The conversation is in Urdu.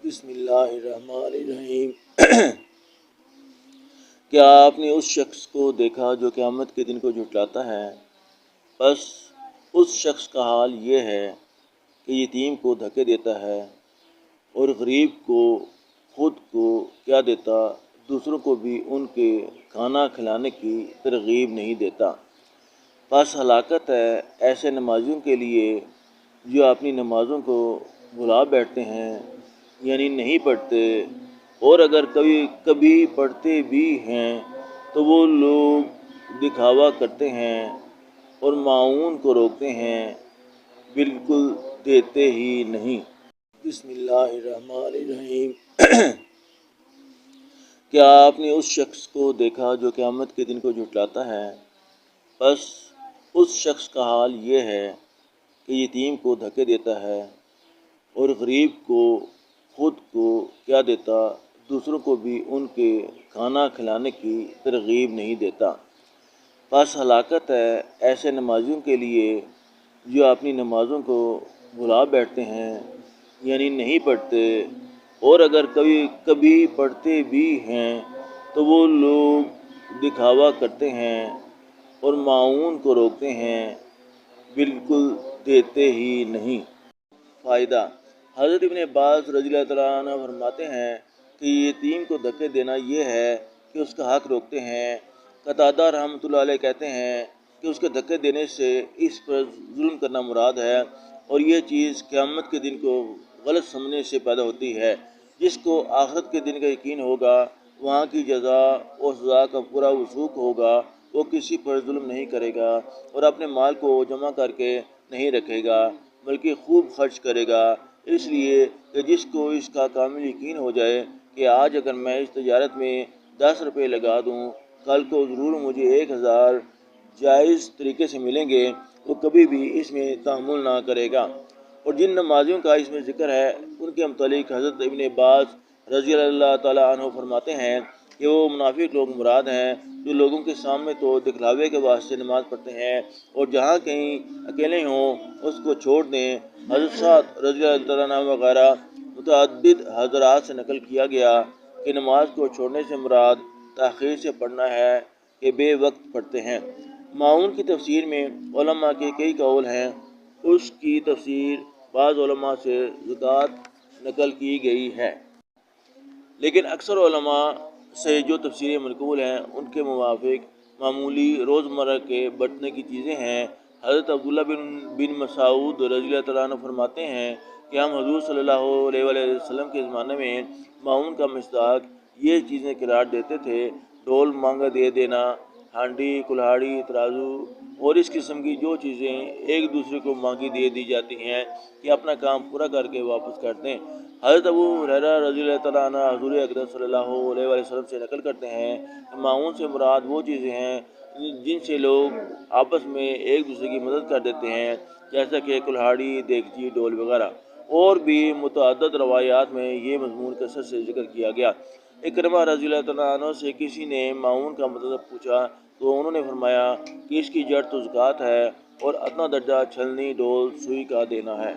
بسم اللہ الرحمن الرحیم۔ کیا آپ نے اس شخص کو دیکھا جو قیامت کے دن کو جھٹلاتا ہے؟ بس اس شخص کا حال یہ ہے کہ یتیم کو دھکے دیتا ہے اور غریب کو خود کو کیا دیتا، دوسروں کو بھی ان کے کھانا کھلانے کی ترغیب نہیں دیتا۔ بس ہلاکت ہے ایسے نمازیوں کے لیے جو اپنی نمازوں کو بھلا بیٹھتے ہیں، یعنی نہیں پڑھتے، اور اگر کبھی پڑھتے بھی ہیں تو وہ لوگ دکھاوا کرتے ہیں اور معاون کو روکتے ہیں، بالکل دیتے ہی نہیں۔ بسم اللہ الرحمن الرحیم۔ کیا آپ نے اس شخص کو دیکھا جو قیامت کے دن کو جھٹلاتا ہے؟ بس اس شخص کا حال یہ ہے کہ یتیم کو دھکے دیتا ہے اور غریب کو خود کو کیا دیتا، دوسروں کو بھی ان کے کھانا کھلانے کی ترغیب نہیں دیتا۔ بس ہلاکت ہے ایسے نمازیوں کے لیے جو اپنی نمازوں کو بھلا بیٹھتے ہیں، یعنی نہیں پڑھتے، اور اگر کبھی پڑھتے بھی ہیں تو وہ لوگ دکھاوا کرتے ہیں اور معاون کو روکتے ہیں، بالکل دیتے ہی نہیں۔ فائدہ: حضرت ابن عباس رضی اللہ تعالیٰ عنہ فرماتے ہیں کہ یتیم کو دھکے دینا یہ ہے کہ اس کا حق روکتے ہیں۔ قتادہ رحمۃ اللہ علیہ کہتے ہیں کہ اس کے دھکے دینے سے اس پر ظلم کرنا مراد ہے، اور یہ چیز قیامت کے دن کو غلط سمجھنے سے پیدا ہوتی ہے۔ جس کو آخرت کے دن کا یقین ہوگا، وہاں کی جزا اور سزا کا پورا وثوق ہوگا، وہ کسی پر ظلم نہیں کرے گا اور اپنے مال کو جمع کر کے نہیں رکھے گا، بلکہ خوب خرچ کرے گا، اس لیے کہ جس کو اس کا کامل یقین ہو جائے کہ آج اگر میں اس تجارت میں 10 روپے لگا دوں، کل کو ضرور مجھے 1000 جائز طریقے سے ملیں گے، وہ کبھی بھی اس میں تحمل نہ کرے گا۔ اور جن نمازیوں کا اس میں ذکر ہے، ان کے متعلق حضرت ابن عباس رضی اللہ تعالیٰ عنہ فرماتے ہیں کہ وہ منافق لوگ مراد ہیں جو لوگوں کے سامنے تو دکھلاوے کے واسطے نماز پڑھتے ہیں، اور جہاں کہیں اکیلے ہوں اس کو چھوڑ دیں۔ حضرت سعد رضی اللہ تعالیٰ عنہ وغیرہ متعدد حضرات سے نقل کیا گیا کہ نماز کو چھوڑنے سے مراد تاخیر سے پڑھنا ہے کہ بے وقت پڑھتے ہیں۔ معاون کی تفسیر میں علماء کے کئی قول ہیں، اس کی تفسیر بعض علماء سے زکوٰۃ نقل کی گئی ہے، لیکن اکثر علماء سے جو تفسیریں منقول ہیں ان کے موافق معمولی روزمرہ کے برتنے کی چیزیں ہیں۔ حضرت عبداللہ بن مسعود رضی اللہ تعالیٰ عنہ فرماتے ہیں کہ ہم حضور صلی اللہ علیہ وآلہ وسلم کے زمانے میں معاون کا مصداق یہ چیزیں قرار دیتے تھے: ڈول مانگا دے دینا، ہانڈی، کلہاڑی، ترازو اور اس قسم کی جو چیزیں ایک دوسرے کو مانگی دے دی جاتی ہیں کہ اپنا کام پورا کر کے واپس کر دیں۔ حضرت ابو ہریرہ رضی اللہ تعالیٰ عنہ حضور اکرم صلی اللہ علیہ وآلہ وسلم سے نقل کرتے ہیں کہ معاون سے مراد وہ چیزیں ہیں جن سے لوگ آپس میں ایک دوسرے کی مدد کر دیتے ہیں، جیسا کہ کلہاڑی، دیگچی، ڈول وغیرہ۔ اور بھی متعدد روایات میں یہ مضمون کثرت سے ذکر کیا گیا۔ اکرمہ رضی اللہ تعالیٰ عنہ سے کسی نے معاون کا مطلب پوچھا تو انہوں نے فرمایا کہ اس کی جڑ تو زکوٰۃ ہے اور ادنیٰ درجہ چھلنی، ڈول، سوئی کا دینا ہے۔